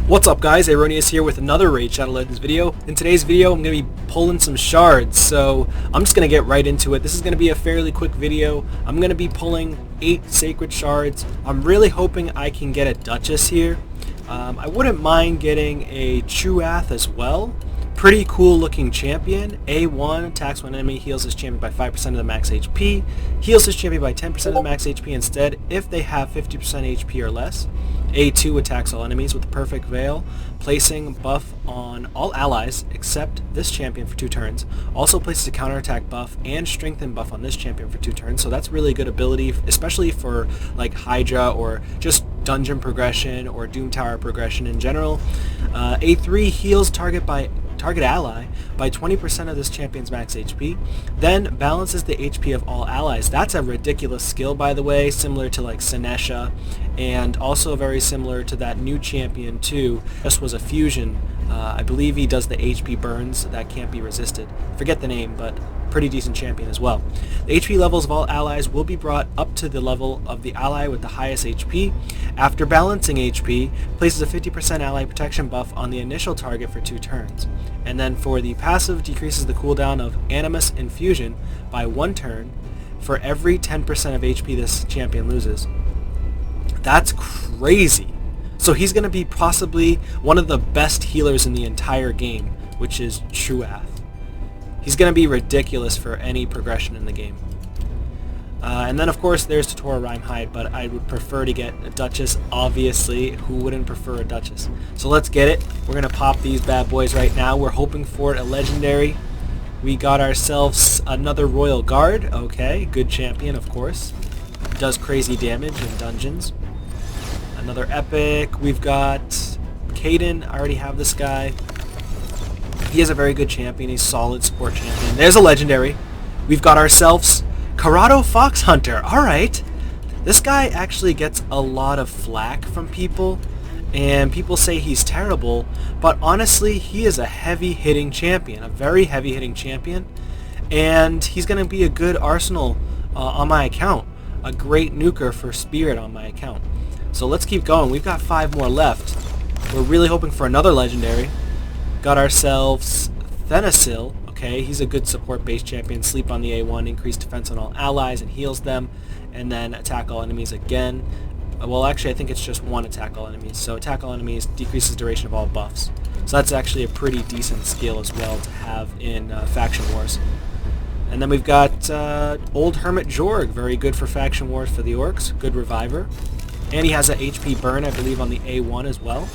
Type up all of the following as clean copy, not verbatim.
What's up guys, Aroneous here with another Raid Shadow Legends video. In today's video I'm going to be pulling some shards, so I'm just going to get right into it. This is going to be a fairly quick video. I'm going to be pulling 8 sacred shards. I'm really hoping I can get a Dutchess here. I wouldn't mind getting a Truath as well. Pretty cool looking champion. A1 attacks when enemy heals his champion by 5% of the max HP. Heals his champion by 10% of the max HP instead if they have 50% HP or less. A2 attacks all enemies with the perfect veil, placing buff on all allies except this champion for 2 turns. Also places a counterattack buff and strengthen buff on this champion for 2 turns, so that's really good ability, especially for like Hydra or just dungeon progression or Doom Tower progression in general. A3 heals target ally by 20% of this champion's max HP, then balances the HP of all allies. That's a ridiculous skill, by the way, similar to like Sinesha, and also very similar to that new champion too. This was a fusion. I believe he does the HP burns that can't be resisted. Forget the name, but pretty decent champion as well. The HP levels of all allies will be brought up to the level of the ally with the highest HP. After balancing HP, places a 50% ally protection buff on the initial target for 2 turns. And then for the passive, decreases the cooldown of Animus Infusion by 1 turn for every 10% of HP this champion loses. That's crazy. So he's going to be possibly one of the best healers in the entire game, which is Truath. He's going to be ridiculous for any progression in the game. And then of course there's Tutora Rhyme but I would prefer to get a Dutchess, obviously. Who wouldn't prefer a Dutchess? So let's get it. We're going to pop these bad boys right now. We're hoping for a legendary. We got ourselves another Royal Guard. Okay, good champion of course. Does crazy damage in dungeons. Another epic. We've got Caden. I already have this guy. He is a very good champion. He's solid support champion. There's a legendary. We've got ourselves Dorado Fox Hunter. Alright. This guy actually gets a lot of flack from people, and people say he's terrible, but honestly he is a heavy-hitting champion. A very heavy-hitting champion. And he's going to be a good arsenal on my account. A great nuker for Spirit on my account. So let's keep going. We've got 5 more left. We're really hoping for another legendary. Got ourselves Thanasil. Okay, he's a good support-based champion. Sleep on the A1, increase defense on all allies and heals them, and then attack all enemies again. Well, actually, I think it's just 1 attack all enemies. So attack all enemies decreases duration of all buffs. So that's actually a pretty decent skill as well to have in Faction Wars. And then we've got Old Hermit Jorg, very good for Faction Wars for the Orcs. Good reviver. And he has a HP burn, I believe, on the A1 as well.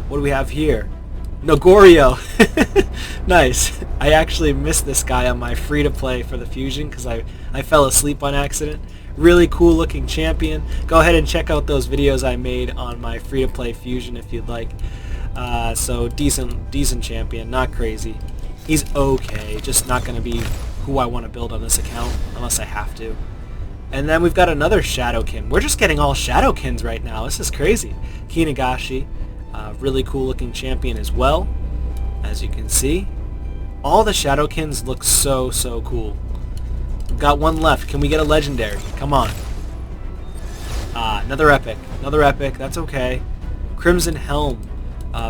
What do we have here? Nogorio! Nice. I actually missed this guy on my free-to-play for the Fusion because I fell asleep on accident. Really cool looking champion. Go ahead and check out those videos I made on my free-to-play Fusion if you'd like. So decent champion, not crazy. He's okay, just not going to be who I want to build on this account unless I have to. And then we've got another Shadowkin. We're just getting all Shadowkins right now. This is crazy. Kinagashi, really cool looking champion as well, as you can see. All the Shadowkins look so cool. We've got 1 left. Can we get a legendary? Come on. Another epic. Another epic. That's okay. Crimson Helm.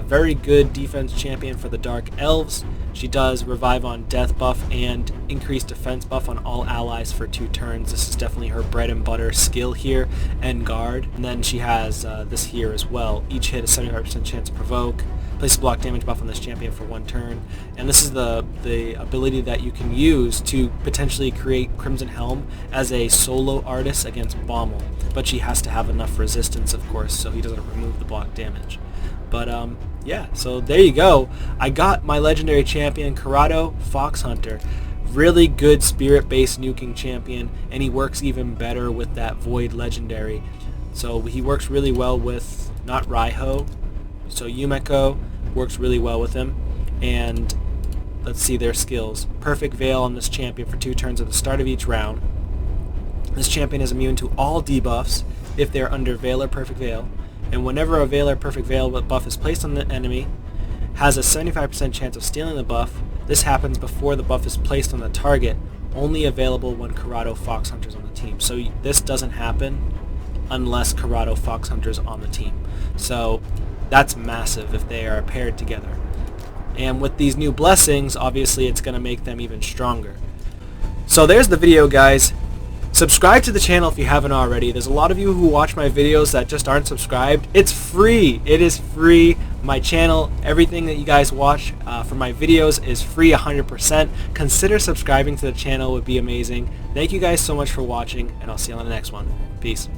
Very good defense champion for the Dark Elves. She does revive on death buff and increased defense buff on all allies for 2 turns. This is definitely her bread and butter skill here, and guard. And then she has this here as well. Each hit a 75% chance to provoke. Place block damage buff on this champion for 1 turn. And this is the ability that you can use to potentially create Crimson Helm as a solo artist against Bommel. But she has to have enough resistance, of course, so he doesn't remove the block damage. But yeah, so there you go. I got my legendary champion, Dorado Fox Hunter. Really good spirit-based nuking champion, and he works even better with that Void legendary. So he works really well with, not Raiho, so Yumeko works really well with him. And let's see their skills. Perfect Veil on this champion for 2 turns at the start of each round. This champion is immune to all debuffs if they're under Veil or Perfect Veil. And whenever a Veil or Perfect Veil buff is placed on the enemy, has a 75% chance of stealing the buff. This happens before the buff is placed on the target, only available when Dorado Fox Hunter's on the team. So this doesn't happen unless Dorado Fox Hunter's on the team. So That's massive if they are paired together. And with these new blessings, obviously it's going to make them even stronger. So there's the video, guys. Subscribe to the channel if you haven't already. There's a lot of you who watch my videos that just aren't subscribed. It's free. It is free. My channel, everything that you guys watch from my videos is free 100%. Consider subscribing to the channel. It would be amazing. Thank you guys so much for watching, and I'll see you on the next one. Peace.